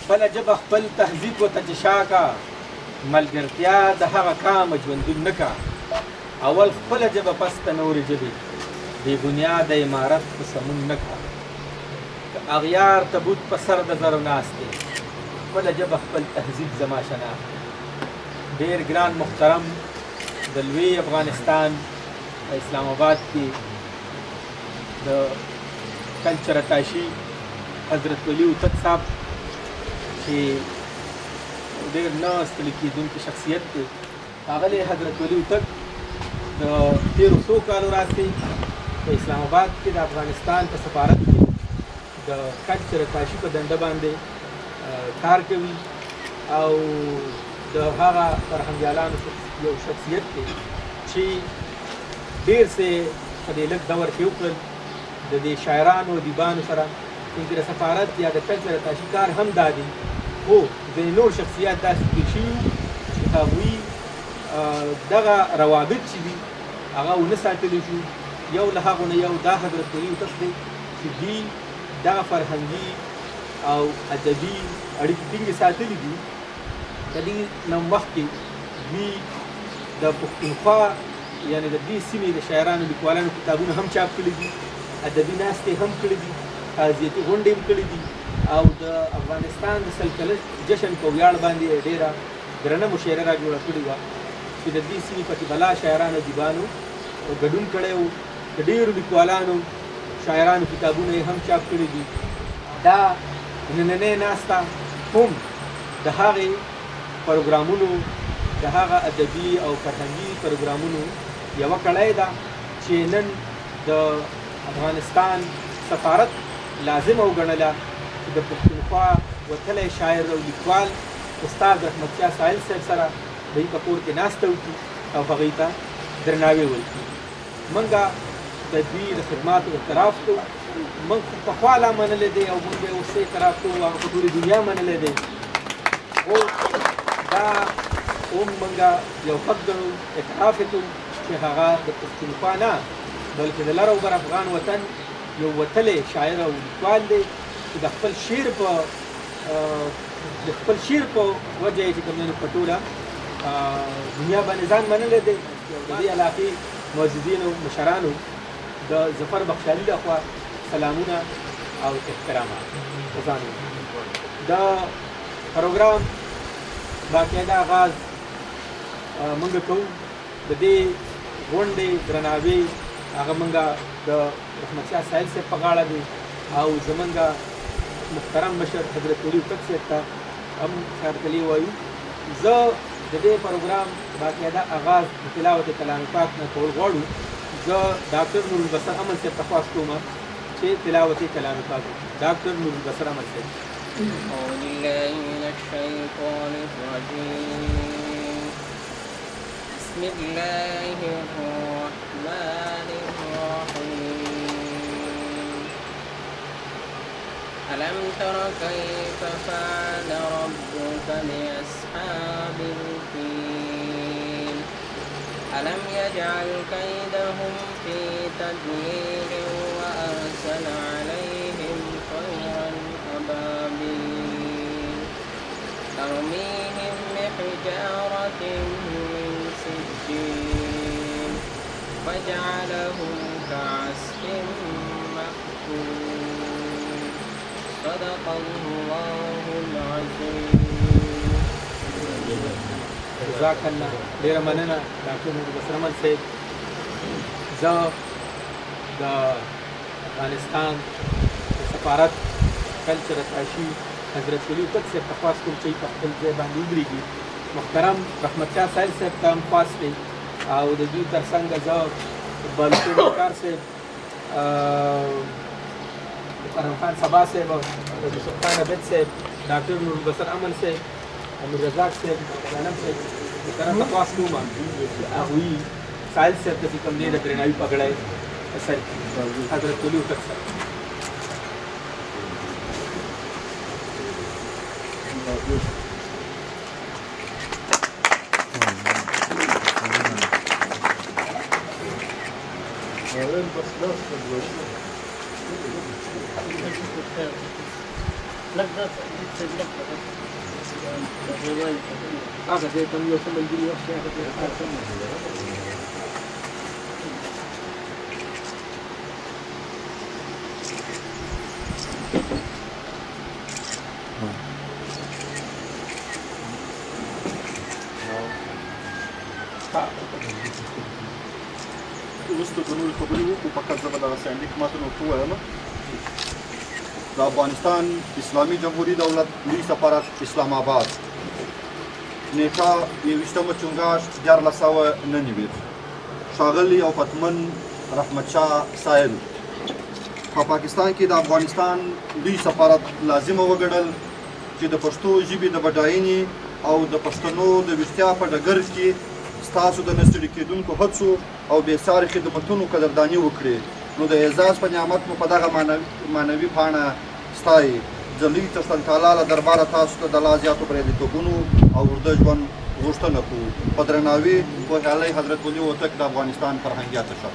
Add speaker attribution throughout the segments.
Speaker 1: خپله ژبه خپل تهذیب ورته چې شا کا ملګرتیا د هغه کامه ژوندون نه کا اول خپله ژبه پس ته نورې ژبې بې بنیاده عمارت په سمون نه کا که اغیار تبوت په سر د زرو ناست دی خپله ژبه خپل تهذیب زما شناخت دی ډېر ګران محترم د لوی افغانستان په اسلام آباد کې د کلچر اتاشي حضرت ولی هوتک صاحب چې ډېر نه ستړي کېدونکی شخصیت دی ښاغلی حضرت ولی هوتک د تېرو څو کالو راستې په اسلام آباد کې د افغانستان په سفارت کې د کلچر اتاشي په دنده باندې کار کوي او د هغه فرهنګیالانو یو شخصیت دی چې ډېر څه په دې لږ دور کې وکړل د دې شاعرانو ادیبانو سره چونکې د سفارت یا د کلچر اتاشي کار هم دا دی خو ځینې نور شخصیات داسې تېر شوي وو چې هغوی دغه روابط چې دي هغه ونه ساتلی شو یو له هغو نه یو دا حضرت ولی هوتک دی چې دوی دغه فرهنګي او ادبي اړیکې ټینګې ساتلي دي د دې نه مخکې دوی د پښتونخوا یعنې د دې سیمې د شاعرانو لیکوالانو کتابونه هم چاپ کړي دي ادبي ناستې هم کړي دي تعزیتي غونډې هم کړي دي او د افغانستان د سل کلن جشن په ویاړ باندې ډېره درنه مشاعره را جوړه کړې وه چې د دې سیمې پکې بلا شاعرانو ادیبانو ګډون کړی و د ډېرو لیکوالانو شاعرانو کتابونه یې هم چاپ کړي دي دا نننۍ ناسته هم د هغې پروګرامونو د هغه ادبي او فرهنګي پروګرامونو یوه کړۍ ده چې نن د افغانستان سفارت لازمه وګڼله چې د پښتونخوا وتلی شاعر او لیکوال استاد رحمت شاه سایل صاحب سره د هغوی په کور کې ناسته وکړي او هغوی ته درناوی ورکړي موږ د دوی د خدماتو اعتراف کوو موږ پخوا لا منلی دی او موږ یې اوس اعتراف کوو هغه په ټولې دنیا منلی دی خو دا هم موږ یو حق ګڼو اعتراف یې کوو چې هغه د پښتونخوا نه بلکې د لر او بر افغان وطن یو وتلی شاعر او لیکوال دی چې د خپل شعر په وجه یې چې کوم دی په ټوله دنیا باندې ځان منلی دی د دې علاقې معززینو مشرانو د ظفر بخشالي لخوا سلامونه او احترامات ځان د پروګرام باقاعده آغاز موږ کوو د دې غونډې درناوی هغه موږ د رحمت شاه سایل صاحب په غاړه دی او زموږ محترم مشر حضرت ولی هوتک صاحب ته هم خیرکلي وایو زه د دې پروګرام باقاعده آغاز د تلاوت کلام پاک نه کول غواړو زه ډاکټر نور البصر امل صاحب ته خواست کوم چې تلاوت کلام پاک ډاکټر نور البصر امل صاحب
Speaker 2: أعوذ بالله من الشيطان الرجيم بسم الله الرحمن الرحيم ألم تر كيف فعل ربك بأصحاب الفيل ألم يجعل كيدهم في تدليل وأرسل عليهم طيرا أبابيل ترميهم بحجارة من سجيل فجعلهم كعصف مأكول صدق الله العظيم
Speaker 1: جزاک الله ډېره مننه ډاکټر نوربصر احمد صاحب. زه د افغانستان د سفارت کلچر اتاشي حضرت ولي تک صاحب ته خواست کوم چې په خپل ځای باندې ودرېږي. محترم رحمت شاه سایل صاحب ته هم خواست دی او د دوی تر څنګه زه بالکل کار صاحب مکرم خان سبا صاحب یوسف خان عبید صاحب ډاکټر نوربصر احمد صاحب امیر رزاق صاحب جانم صاحب مکرم ته خواست کوم چې هغوی سایل صاحب ته چې کوم دی د درناوي پګړی سر حضرت ولي تک صاحب. هغه ځای ته یو څه ملګري وخت شي هغه ځای ته
Speaker 3: وروسته د نورې خبرې وکړو فقط زه به دغه سیانلیک متن ورته ووایم. د افغانستان اسلامي جمهوري دولت لوی سفارت اسلام آباد نیټه 21 چنګاښ 1499 ښاغلی او پتمن رحمت شاه سایل په پاکستان کې د افغانستان لوی سفارت لازمه وګڼل چې د پښتو ژبې د بډاینې او د پښتنو د ویښتیا په ډګر کې ستاسو د نه ستړي کېدونکو هڅو او بېساري خدمتونو قدرداني وکړي. نو د اعزاز په نعمت مو په دغه معنوي پاڼه ستایي. زه لوی تسلن تعالی له درباره تاسو ته د لا زیاتو بریالیتوبونو او اوږده ژوند غوښتنه کوو. په درناوي پوهیالی حضرت ولي هوتک د افغانستان فرهنګي اتشه.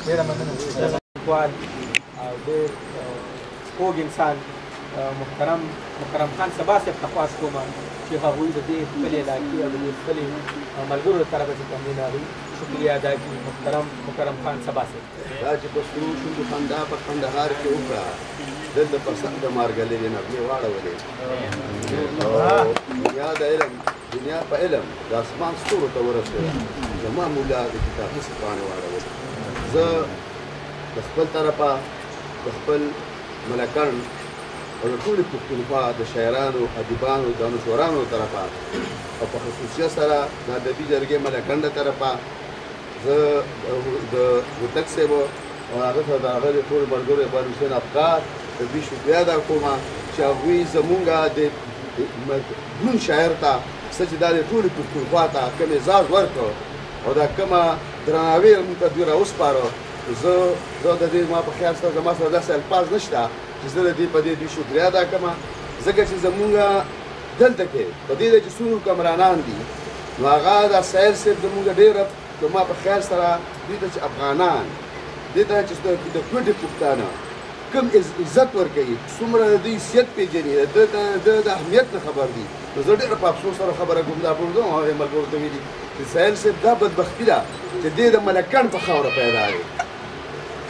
Speaker 1: ډېره مننه لیکوال او ډېر خوږ انسان محترم مکرم خان سبا صاحب ته خواست کوم چې هغوی د دې خپلې علاقې او د دې خپلې ملګرو له طرفه چې کوم دی د هغوی شکریه ادا کړي. محترم مکرم خان سبا صاحب.
Speaker 4: دا چې په سرو شونډو خندا په کندهار کې وکړه دلته په سر د مارګلې نغمې واړولې او دنیا د علم دنیا په علم د اسمان ستورو ته ورسېده. زما مولا د کتاب هسې پاڼې واړولې. زه د خپل طرفه د خپل ملکن او د ټولې پښتونخوا د شاعرانو ادیبانو دانشورانو طرفه او په خصوصیت سره د ادبي جرګې ملکن د طرفه زه د هوتک صاحب او هغه سره د هغه د ټولو ملګرو اقبال حسین افکار د دوی شکریه ادا کوم چې هغوی زمونږ د دون شاعر ته څه چې دا د ټولې پښتونخوا ته کوم اعزاز ورکړ او دا کومه درناوی موږ ته دوی راوسپاره. زه د دې ما په خیال سره زما سره داسې الفاظ نشته چې زه د دې په دې دوی شکریه ادا کړم ځکه چې زمونږ دلته کې په دې چې څومره حکمرانان دي نو هغه د سایل صاحب زمونږ ډېره زما په خیال سره دوی ته چې افغانان دې ته چې د کوټې پښتانه کوم عزت ورکوي څومره د دوی حیثیت پېژني د اهمیت نه خبر دي. نو زه ډېره په افسوس سره خبره کوم دا پرېږدم او هغې ملګرو ته ویلي چې سایل صاحب دا بدبختي ده چې دی د ملکن په خاوره پیدا دی.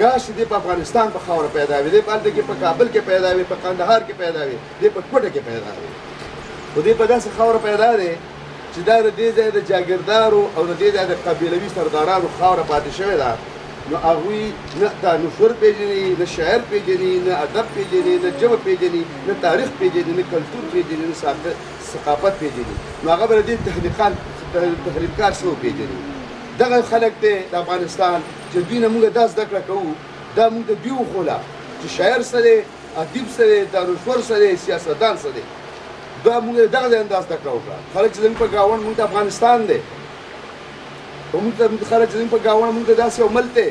Speaker 4: کاش دی په افغانستان په خاوره پیدا وي دی په هلته کې په کابل کې پیدا وي په قندهار کې پیدا وي دی په کوټه کې پیدا وي خو دی په داسې خاوره پیدا دی چې دا د دې ځای د جاګیردارو او د دې ځای د قبیلوي سردارانو خاوره پاتې شوې ده. نو هغوی نه دانشور پېژني نه شاعر پېژني نه ادب پېژني نه ژبه پېژني نه تاریخ پېژني نه کلتور پېژني نه ثقافت پېژني. نو هغه به د دې تحریکار څه وپېژني. دغه خلک دی د افغانستان چې دوی نه موږ دا زده کړه کوو دا موږ ته دوی وښوله چې شاعر څه دی ادیب څه دی دانشور څه دی سیاستدان څه دی. دا موږ دغه ځای انداز زده کړه وکړه. خلک چې زموږ په ګاونډ موږ ته افغانستان دی او موږ ته خلک چې زموږ په ګاونډ موږ ته داسې یو ملک دی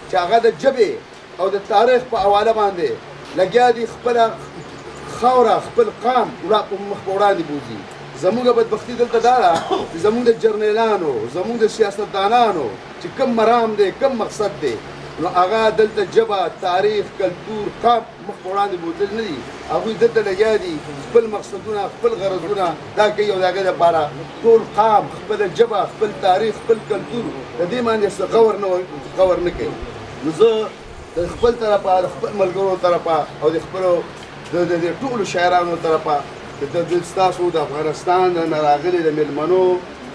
Speaker 4: چې هغه د ژبې او د تاریخ په حواله باندې لګیا دي خپله خاوره خپل قام مخ په وړاندې بوځي. زموږ بدبختي دلته دا ده چې زموږ د جرنیلانو زموږ د سیاستدانانو چې کوم مرام دی کوم مقصد دی نو هغه دلته ژبه تاریخ کلتور قام مخ په وړاندې بوتل نه دي هغوی دلته لګیا دي خپل مقصدونه خپل غرضونه دا کوي او د هغې دپاره ټول قام خپله ژبه خپل تاریخ خپل کلتور د دې باندې څه غور نه کوي نو زه د خپل طرفه د خپل ملګرو طرفه او د خپلو د ټولو شاعرانو طرفه د ستاسو د افغانستان نه راغلي د مېلمنو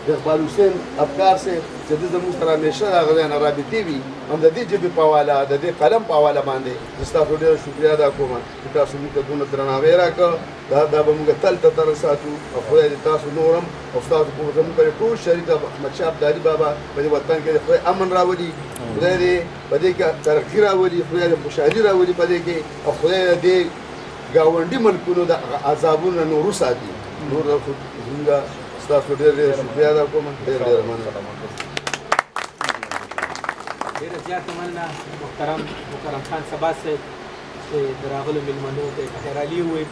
Speaker 4: د اقبال حسین افکار صاحب چې د زموږ سره همیشه د هغه ځای نه رابطې وي هم د دې ژبې په حواله د دې قلم په حواله باندې زه ستاسو ډېره شکریه ادا کوم چې تاسو موږ ته دونه درناوی راکړه دا به موږ تل ته تر ساتو او خدای دې تاسو نورم او ستاسو په زموږ پرې ټول شریک احمدشاه ابدالي بابا په دې وطن کې خدای امن راولي خدای دې په دې کې ترقي راولي خدای دې خوشحالي راولي په دې کې او خدای دې ګاونډي ملکونو د عذابونو نور وساتي نور زموږ ستاسو ډېر شکریه ادا کوم ډېر مننه
Speaker 1: ډېره زیاته مننه محترم خان سبا صاحب چې د راغلو مېلمنو ته خیر علي وویل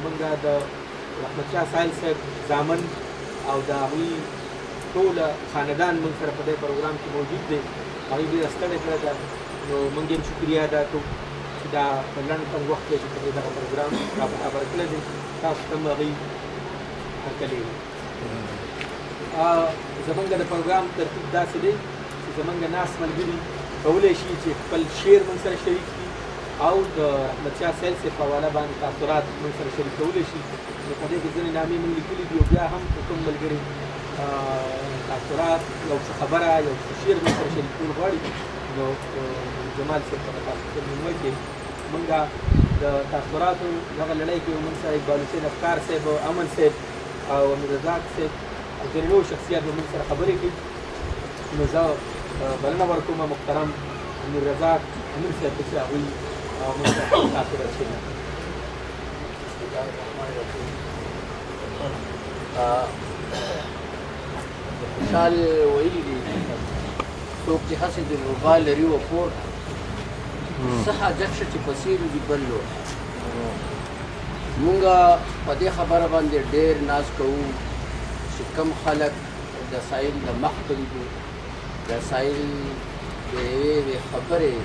Speaker 1: موږ د احمدشاه سایل صاحب زامن او د هغوی ټوله خاندان موږ سره په دې پروګرام کې موجود دی هغوی ډېره ستړې کړې ده نو موږ یې شکریه ادا کوو چې دا په لنډ کم وخت کې چې په دغه پروګرام را برابر کړی دی تاسو ته هم هغوی هرکلی وي زمونږ د پروګرام ترتیب داسې دی چې زمونږ ناست ملګري کولی شي چې خپل شعر موږ سره شریک کړي او د احمدشاه سایل صاحب په حواله باندې تاثرات موږ سره شریکولی شي نو په دې کې ځینې نامې موږ لیکلي دي او بیا هم که کوم ملګري تاثرات یو څه خبره یو څه شعر موږ سره شریکول غواړي نو جمال صاحب په تاسو کې کې موږ د تاثراتو دغه لړۍ کې موږ سره اقبال حسین افکار صاحب امن صاحب او امیر رضاق صاحب او ځینې نور شخصیات به موږ سره خبرې کوي نو زه بلنه ورکوم محترم امیر رضاق امیر صاحب چې هغوی موږ ته تاثرات شوي
Speaker 5: خوشحال ویلي دي څوک چې هسې د ربا لري و کور څه حاجت شه چې په سیرو دي بل لور مونږ په دې خبره باندې ډېر ناز کوو چې کوم خلک د سایل د مخ پرېږدو د سایل د یوې خبرې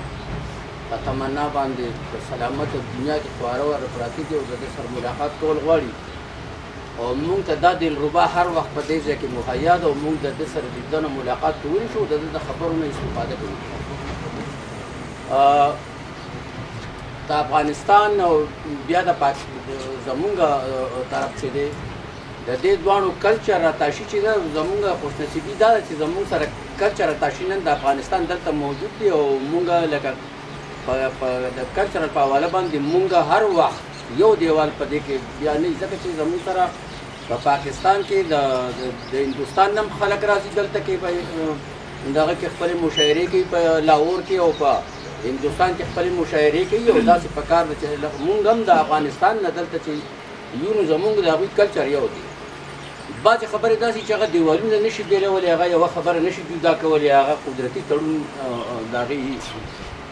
Speaker 5: په تمنا باندې په سلامت دنیا کې خواره واره پراته دي او د دې سره ملاقات کول غواړي او مونږ ته دا دلربا هر وخت په دې ځای کې مهیا ده او مونږ د ده سره لیدنه ملاقات کولی شو د ده د خبرو نه استفاده کوو د افغانستان او بیا د زمونږ طرف چې دی د دې دواړو کلچر راتاشي چې ده زمونږ خوشنصیبي دا ده چې زمونږ سره کلچر راتاشي نن د افغانستان دلته موجود دی او مونږ لکه د کلچرل په حواله باندې مونږ هر وخت یو دیوال په دې کې بیا نه ځکه چې زمونږ سره په پاکستان کې د هندوستان هم خلک راځي دلته کې دغه کې خپلې مشاعرې کوي په لاهور کې او په هندوستان کې خپلې مشاعرې کوي او داسې په کار ده چې مونږ هم د افغانستان نه دلته چې یو نو زمونږ د هغوی کلچر یو دی بعضې خبرې داسې چې هغه دیوالونه نشي بیلولی هغه یوه خبره نشي جدا کولی هغه قدرتي تړون د هغې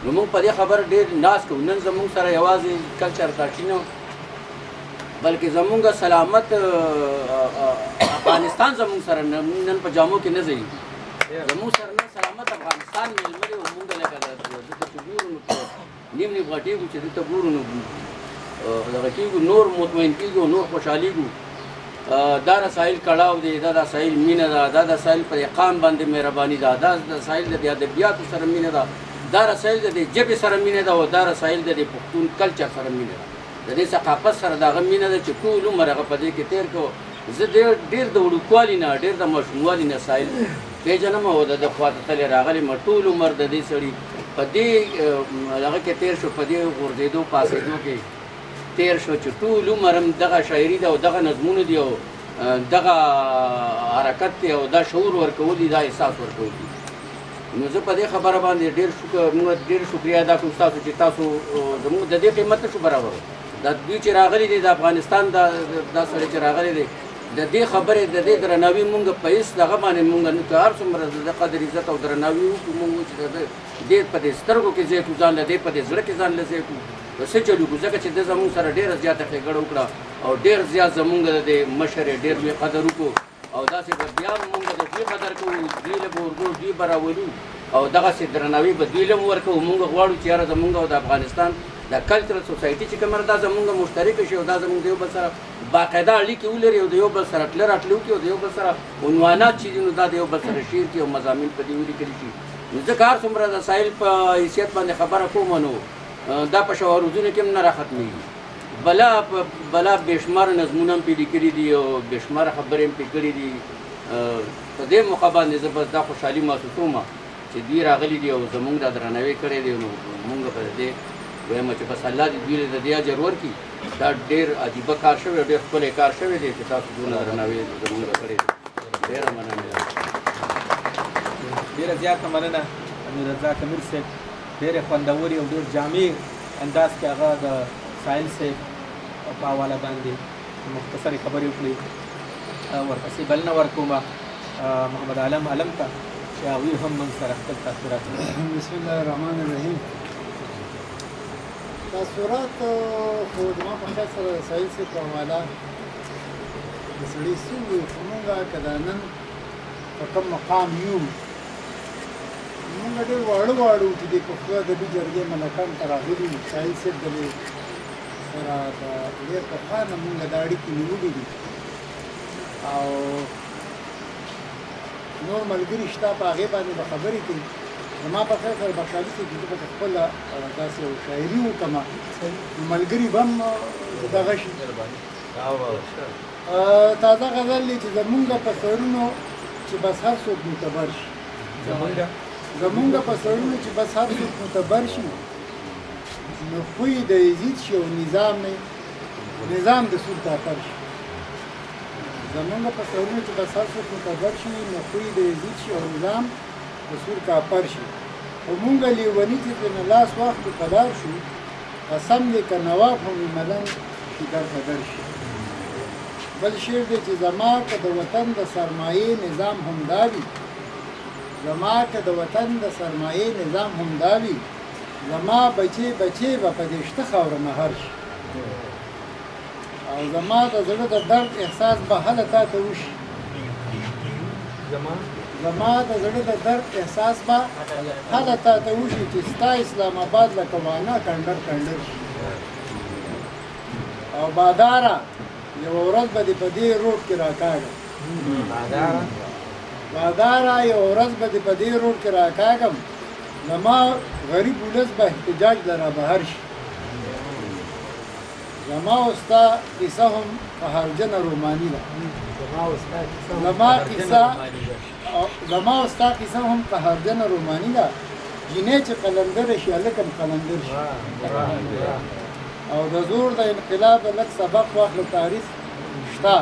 Speaker 5: نو موږ په دې خبره ډېر ناز کوو نن زموږ سره یوازې کلچر تاشي نه بلکې زموږ سلامت افغانستان زموږ سره نن په جامو کې نه ځایي زموږ سره نن سلامت افغانستان مېلمه دی او موږ لکه دلته چې ګورو نو نیم نیم غټېږو چې دلته ګورو نو دغه کېږو نور مطمئن کېږو نور خوشحالېږو دا رسایل کړاو دی دا د سایل مینه ده دا د سایل پر اقام باندې مهرباني ده دا د سایل د ادبیاتو سره مینه ده دا رسایل د ژبې سره مینه ده او دا رسایل د پښتون کلچر سره مینه ده د دې ثقافت سره د هغه مینه ده چې ټول عمر هغه په دې کې تېر کړو زه ډېر د وړوکوالي نه ډېر د ماشوموالي نه سایل پېژنم او د خواته تلې راغلی م ټول عمر د دې سړي په دې هغه کې تېر شو په دې غورځېدو پاسېدو کې تېر شو چې ټول عمر هم دغه شاعري ده او دغه نظمونه دي او دغه حرکت دی او دا شعور ورکول دي دا احساس ورکول دي نو زه په دې خبره باندې ډېر شکریه ادا کوم ستاسو چې تاسو زموږ د دې قیمت نه شو برابر دا دوی چې راغلي دي د افغانستان دا سړی چې راغلی دی د دې خبرې د دې درناوي مونږ په هېڅ دغه باندې مونږ نه که هر څومره د قدر عزت او درناوي وکړو مونږ چې دې په دې سترګو کې ځای کړو ځان له دې په دې زړه کې ځان له ځای کړو څه چلو کړو ځکه چې ده زموږ سره ډېره زیاته ښېګړه وکړه او ډېر زیات زمونږ د مشر یې ډېر لوی قدر وکړو او داسې به بیا مونږ د دوی قدر کوو دوی له به ورکړو دوی به راولو او دغسې درناوي به دوی له هم ورکوو مونږ غواړو چې یاره زمونږ او د افغانستان د کلچرل سوسایټي چې کومه دا زمونږ مشترکه شي او دا زمونږ د یو بل سره باقاعده اړیکې ولري او د یو بل سره تله راتلو کړي او د یو بل سره عنوانات چې دي نو دا د یو بل سره شیر کړي او مضامین په دې ولیکلي شي نو ځکه هر څومره د ساحل په حیثیت باندې خبره کومه نو دا په شواروزونو کې هم نه راختمېږي بلا بېشمار نظمونه هم پې لیکلي دي او بېشمار خبرې هم پې کړي دي په دې موقع باندې زه بس دا خوشحالي محسوسوم چې دوی راغلي دي او زمونږ دا درناوی کړی دی نو مونږ په دې وایم چې بس الله دې دوی له د دې اجر ورکړي دا ډېر عجیبه کار شوی او ډېر ښکلی کار شوی دی چې تاسو دونه درناوی زمونږ کړی دی ډېره مننه
Speaker 1: ډېره زیاته مننه امیر رضا امیر صاحب ډېرې خوندورې او ډېر جامع انداز کې هغه د ساحل صاحب په حواله باندې مختصرې خبرې وکړې ورپسې بلنه ورکوم محمد عالم علم ته چې هغوی هم موږ سره خپل تاثرات
Speaker 6: بسم الله الرحمن الرحیم تاثرات خو زما په خیال سره د ساحل صاحب په حواله د سړي څه وي خو مونږ که دا نن په کوم مقام یو مونږ ډېر واړه واړه چې د پښتو ادبي جرګې ملکان ته راغلي وو ساحل صاحب د سره د ډېر پخوا نه مونږ دا اړیکې نیولې دي او نور ملګري شته په هغې باندې به خبرې کوي زما په خیال سره بخشالي صاحب چې زه پکې خپله داسې یو شاعري وکړم نو ملګري به هم دغه شي تازه غزل دی چې زمونږ په سرونو چې بس هر څوک معتبر شي زمونږ په سرونو چې بس هر څوک معتبر شي نو خوی د یزید شي او نظام د سور کافر شي زمونږ په سرونو چې بس هر څوک معتبر شي نو خوی د یزید شي او نظام د سور کافر شي خو مونږ لیوني چې ترېنه لاس واخلو په لار شو قسم دی که نواب هم ملنګ چې درته در شي بل شعر دی چې زما که د وطن د سرمایې نظام همدا وي زما که د وطن د سرمایې نظام همدا وي زما بچې به په دې شته خاوره مهر شي او زما د زړه د درد احساس به هله تا ته وشي زما د زړه د درد احساس به هله تا ته وشي چې ستا اسلام آباد لکه وانا کنډر شي او باداره یوه ورځ به دې په دې روډ کې راکاږم باداره یوه ورځ به دې په دې روډ کې راکاږم زما غریب ولس به احتجاج له رابهر شي زما او ستا کیسه هم قهرجنه روماني ده زما او ستا کیسه هم قهرجنه روماني ده جینۍ چې قلندره شي هلک هم قلندر شي او د زور د انقلاب لږ سبق واخله تاریخ شته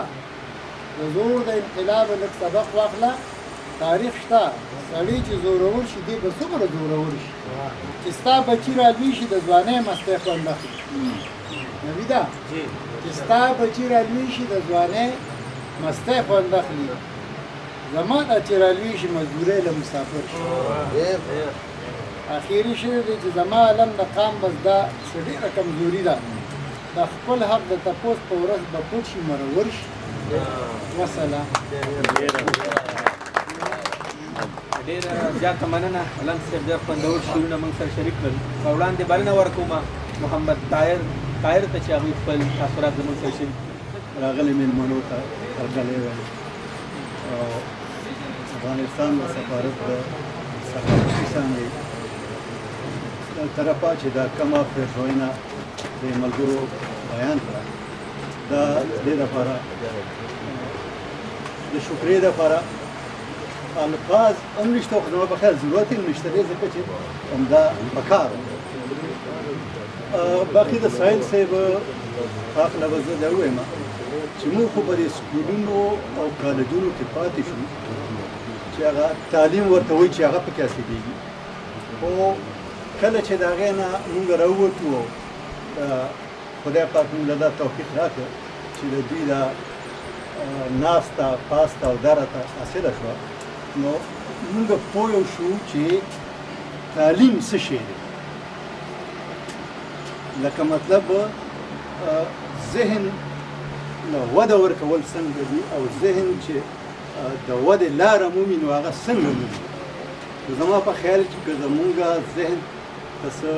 Speaker 6: د زور د انقلاب لږ سبق واخله تاریخ شته سړی چې زورور شي دی به څومره زورور شي چې ستا بچي رالوي شي د ځوانۍ مستی خوند اخلي نویده چې ستا بچي رالوي شي د ځوانۍ مستی خوند اخلي زما دا چې رالوي شي مزدورۍ له مسافر شي اخیری شعر دی چې زما علم د قام بس دا څه ډېره کمزوري ده د خپل حق د تپوس په ورځ به پټ شي مرور شي وسلام
Speaker 1: ډېره زیاته مننه علم صاحب ډېر خوندور شعرونه موږ سره شریک کړل په وړاندې بلنه ورکوم محمد طاهر ته چې هغوی خپل تاثرات زموږ سره شریک
Speaker 7: راغلي مېلمنو ته هرکلی وایم او افغانستان د سفارت د ثقافتي څانګې طرفه چې دا کمه پرېښودنه د ملګرو بیان کړه دا دې دپاره د شکرې دپاره الفاظ هم نشته خو زما په خیال ضرورت یې نشته دی ځکه چې همدا پکار باقي د ساحل صاحب په هکله به زه دا ووایم چې موږ خو په دې سکولونو او کالجونو کې پاتې شو چې هغه تعلیم ورته وایي چې هغه پکې حاصلېږي خو کله چې د هغې نه مونږ راووتو خدای پاک مونږ له دا توفیق راکړ چې د دوی دا ناسته پاسته او دره ته حاصله شوه نو مونږ پوه شو چې تعلیم څه شی دی لکه مطلب ذهن نو وده ورکول څنګه دي او ذهن چې د ودې لاره مومي نو هغه څنګه مومي نو زما په خیال کې که زمونږ ذهن ته څه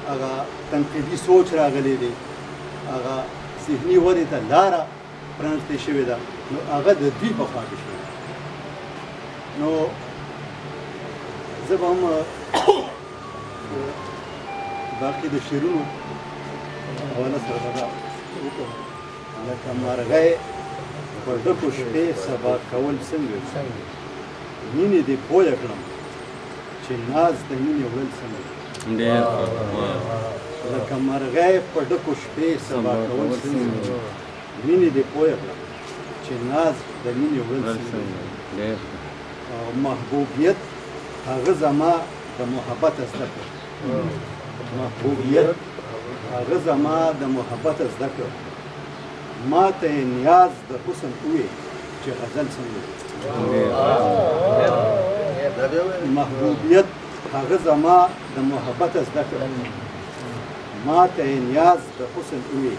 Speaker 7: هغه تنقیدي سوچ راغلی دی هغه ذهني ودې ته لاره پرانستې شوې ده نو هغه د دوی په خوا کې شوې نو زه به هم باقي د شعرونو حواله سره به دا وکړم لکه مرغۍ په ډکو شپې سبا کول څنګه مینې دې پویه کړم چې ناز د مینې وړل څنګه لکه مرغۍ په ډکو شپې سبا کول څنګه مینې دې پویه کړم چې ناز د مینې وړل څنګه او محبوبیت هغه زما د محبت زده کړه محبوبیت هغه زما د محبت زده کړه ما ته نیاز د حسن وې چې غزل څنګه محبوبیت هغه زما د محبت زده کړه ما ته نیاز د حسن وې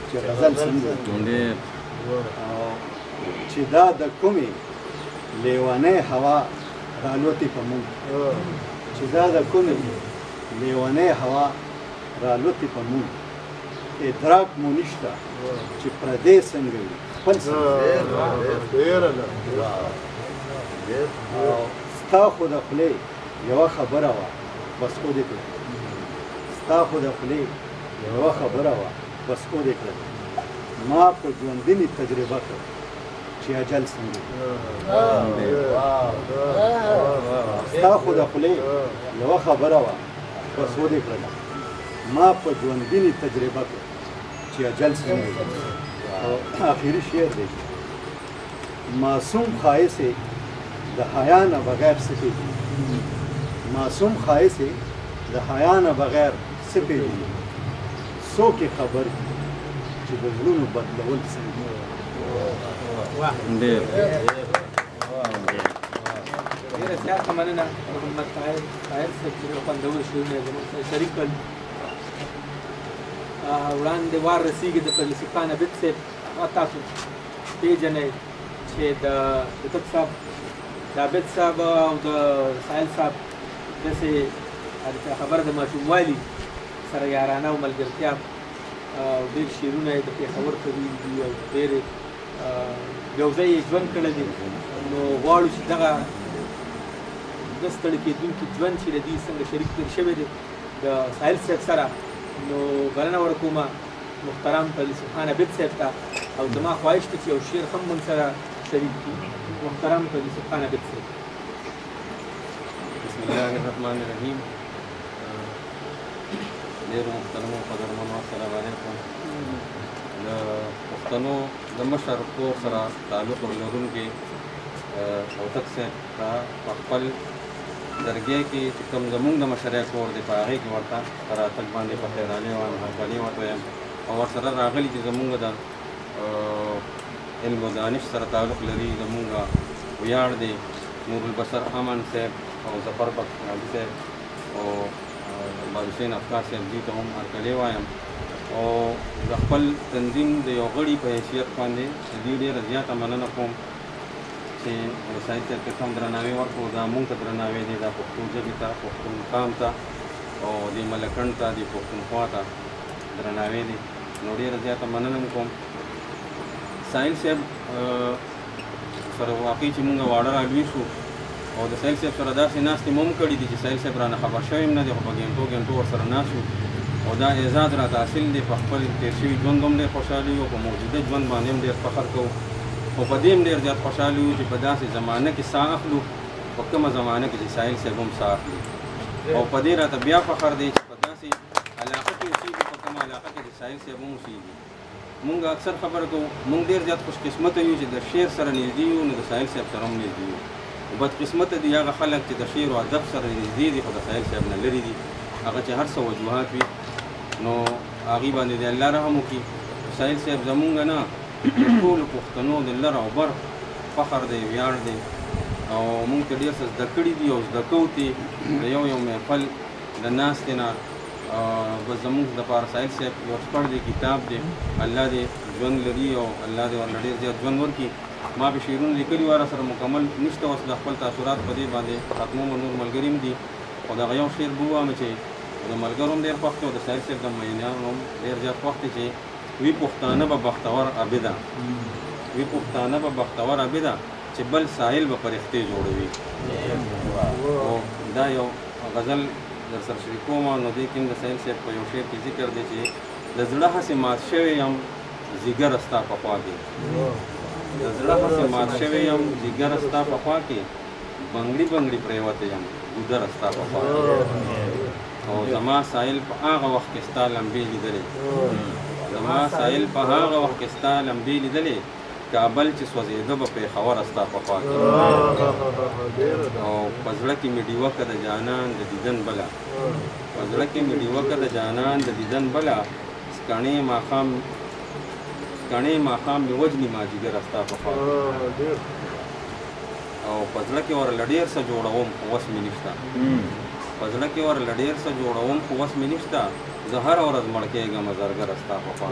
Speaker 7: چې غزل څنګه چې دا د کومې لیوانې هوا رالوتې په مونږ چې دا د کومې لیوانې هوا رالوتې په مونږ ادراک مو نشته چې پردې څنګه وي خپل ستا خو د خولې یوه خبره وه بس او دې کړه ستا خو د خولې یوه خبره وه بس او دې کړه ما په ژوندنې تجربه کړه چې اجل څنګه ستا خو د خولې یوه خبره وه بس او دې کړه ما په ژوندنې تجربه کړه چې اجل څنګه او آخري شعر دی معصوم ښایست د حیا نه بغیر څه پېژني معصوم ښایست د حیا نه بغیر څه پېژني څوک یې خبر دي چې د زړونو بدلول څنګه
Speaker 1: ډېره زیاته مننه محمد طاهر صاحب چې ډېر خوندور شعرونه یې زموږ سره شریک کړل وړاندې وار رسېږي د پرلیسي خان عابد صاحب هغه تاسو پېژنئ چې د عابد صاحب د عابد صاحب او د سایل صاحب داسې خبره د ماشوموالي سره یارانه او ملګرتیا او ډېر شعرونه یې د پېښور کړي دي او ډېر یو ځای یې ژوند کړی دی نو غواړو چې دغه نه ستړي کېدونکي ژوند چې د دوی څنګه شریک تېر شوی دی د سایل صاحب سره نو بلنه ورکومه محترم پرلیسي خان عابد صاحب ته او زما خواهش ته چې یو شعر هم موږ سره شریک کړي محترم پرلیسي خان عابد صاحب
Speaker 2: بسم الله الرحمن الرحیم ډېرو محترمو قدرمنو السلام علیکم د پښتنو د مشر کور سره تعلق لرونکي شوکت صاحب ته په خپل درګۍ کې چې کوم زمونږ د مشرۍ کور دی په هغې کې ورته په راتګ باندې په خیرانې وایم هرکلي ورته وایم او ورسره راغلي چې زمونږ د علم و دانش سره تعلق لري زمونږ ویاړ دی نور البصر امن صاحب او ظفر بخش نادي صاحب او باب حسین افکار صاحب دوی ته هم هرکلي وایم او د خپل تنظیم د یو غړي په حیثیت باندې د دوی ډېره زیاته مننه کوم چې سعید صاحب ته هم درناوی ورکړو دا مونږ ته درناوی دی دا پښتو ژبې ته پښتون مقام ته او دې ملکنډ ته دې پښتونخوا ته درناوی دی نو ډېره زیاته مننه م کوم سایل صاحب سره واقعي چې مونږ واړه رالوي شو او د سایل صاحب سره داسې ناستې مو هم کړي دي چې سایل صاحب رانه خبر شوی هم نه دی خو په ګنټو ورسره ناست شو او دا اعزاز راته حاصل دی په خپل تېر شوي ژوند هم ډېر خوشحاله یو په موجوده ژوند باندې هم ډېر فخر کوو خو په دې هم ډېر زیات خوشحاله یو چې په داسې زمانه کې ساه اخلو په کومه زمانه کې چې سایل صاحب هم ساه اخلي او په دې راته بیا فخر دی چې په داسې علاقه کې اوسېږي په کومه علاقه کې چې سایل صاحب هم اوسېږي مونږ اکثر خبره کوو مونږ ډېر زیات خوش قسمته یو چې د شعر سره نږدې یو نو د سایل صاحب سره هم نږدې یو بدقسمته دي هغه خلک چې د شعر او ادب سره نږدې دي خو د سایل صاحب نه لرې دي هغه چې هر څه وجوهات وي نو هغې باندې د الله رحم وکړي سایل صاحب زمونږ نه د ټولو پښتنو د لر او بر فخر دی ویاړ دی او مونږ ته ډېر څه زده کړي دي او زده کوو تې د یو محفل د ناستې نه بس زموږ دپاره ساحل صاحب یو شپږ دی کتاب دی الله دې ژوند لري او الله دې ورله ډېر زیات ژوند ورکړي ما به شعرونه لیکلي وه راسره مکمل نشته اوس د خپل تاثرات په دې باندې ختموم نور ملګري هم دي خو دغه یو شعر به ووایم چې د ملګرو هم ډېر خوښ دی او د ساحل صاحب د مینیانو هم ډېر زیات خوښ دی چې وی پښتانه به بختور عابده وی پښتانه به بختور عابده چې بل ساحل به فرښتې جوړوي او دا یو غزل در سره شریکوم نو دې کې هم د ساحل صاحب په یو شعر کې ذکر دی چې د زړه هسې مات شوی یم ځیګر ستا په خوا کې د زړه هسې مات شوی یم ځیګر ستا په خوا کې بنګړي بنګړي پرېوتی یم ګودر ستا په خوا کې او زما ساحل په هغه وخت کې ستا لمبې لیدلې زما ساحل په هغه وخت کې ستا لمبې لیدلې کابل چې سوځېده به پېښور ستا په خوا کې او په زړه کې مې ډیوه که د جانان د دیدن بله په زړه کې مې ډیوه که د جانان د دیدن بله سکڼې ماښام مې وجني ما جګره ستا په خوا او په زړه کې ورله ډېر څه جوړوم خو وس مې نشته په زړه کې ورله ډېر څه جوړوم خو وس مې نشته زه هره ورځ مړ کېږم زرګره ستا په خوا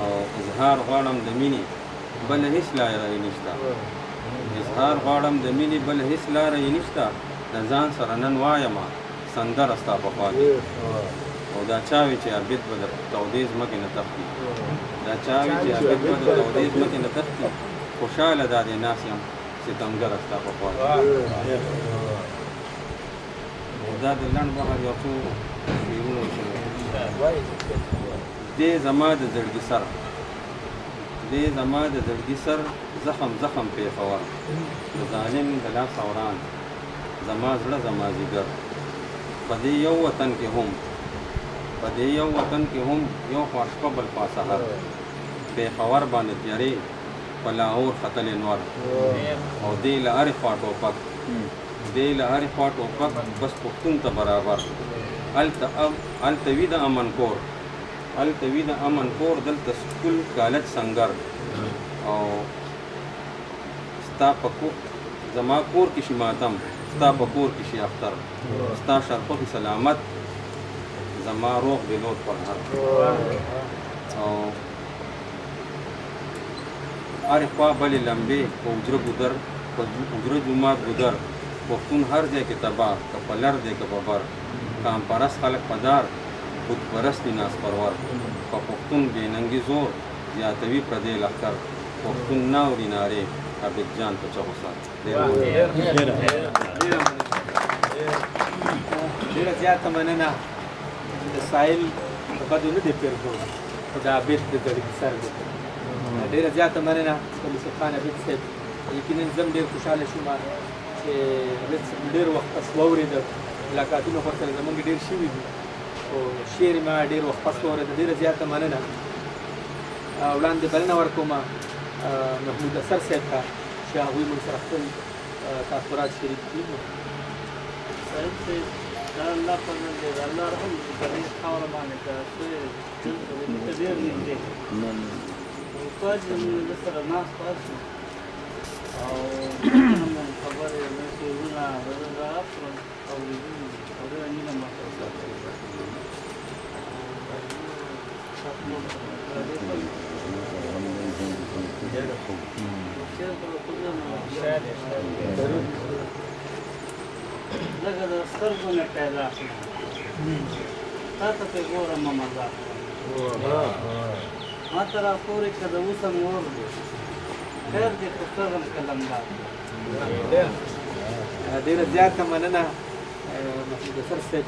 Speaker 2: او اظهار غواړم د مینې بله هېڅ لاره یې نشته اظهار غواړم د مینې بله هېڅ لاره یې نشته د ځان سره نن وایمه سندره ستا په خوا کې او دا چاوي چې عابد به د تودې ځمکې نه تښتي دا چاوي چې عابد به د تودې ځمکې نه تښتي خوشحاله دا دی ناست یم ستمګره ستا په خوا کې دا د لنډ بهر یو څو شعرونه دې زما د زړګي سر دې زما د زړګي سر زخم زخم پېښور د ظالم د لاس اوران زما زړه زما ځیګر په دې یو وطن کې هم یو خوا شپه بل خوا سحر پېښور باندې تیارې په لاهور ختلې نور او دې له هرې خوا ټوپک بس پښتون ته برابر هلته وي د امن کور دلته سکول کالج سنګر او ستا په زما کور کې شي ماتم ستا په کور کې شي اختر ستا شرفخي سلامت زما روغ بلود پر هر او هرې خوا بلې لمبې په حجره جومات ګودر پښتون هر ځای کې تباه که په لر دی که په بر کام پرست خلک پدار بت پرست دي ناز پرور په پښتون بې ننګي زور زیاتوي پردی لښکر پښتون نه اوري نارې عابد جان په چغو سر
Speaker 1: ډېره زیاته مننه د ساحل په بدو نه دی پرېږدو خو د عابد د زړګي سر دی ډېره زیاته مننه یوسف خان عابد صاحب یقینا زه هم ډېر خوشحاله شوم چې ډېر وخت پس واورېده ملاقاتونه ورسره زموږ ډېر شوي دي او شعر ما ډېر وخت پس واورېده ډېره زیاته مننه وړاندې بلنه ورکوم محمود اثر صاحب ته چې هغوی موږ سره خپل تاثرات شریک کړي
Speaker 8: صاحب صاحب دا الله فضل دی دا الله رحم دی په دې خاوره باندې که څه دلته ډېر نږدې کاج زموږ سره ناست پاست او خبرې مسؤلونه راغلل او خبره نه مخه لکه د سترګو نه پیدا شوه تا ته پرې ګورم مزاح ما ته راپورې که د اوسه مې اور دی خیر دی خو سترګم قلمدار
Speaker 1: ډېره زیاته مننه محمود اثر صاحب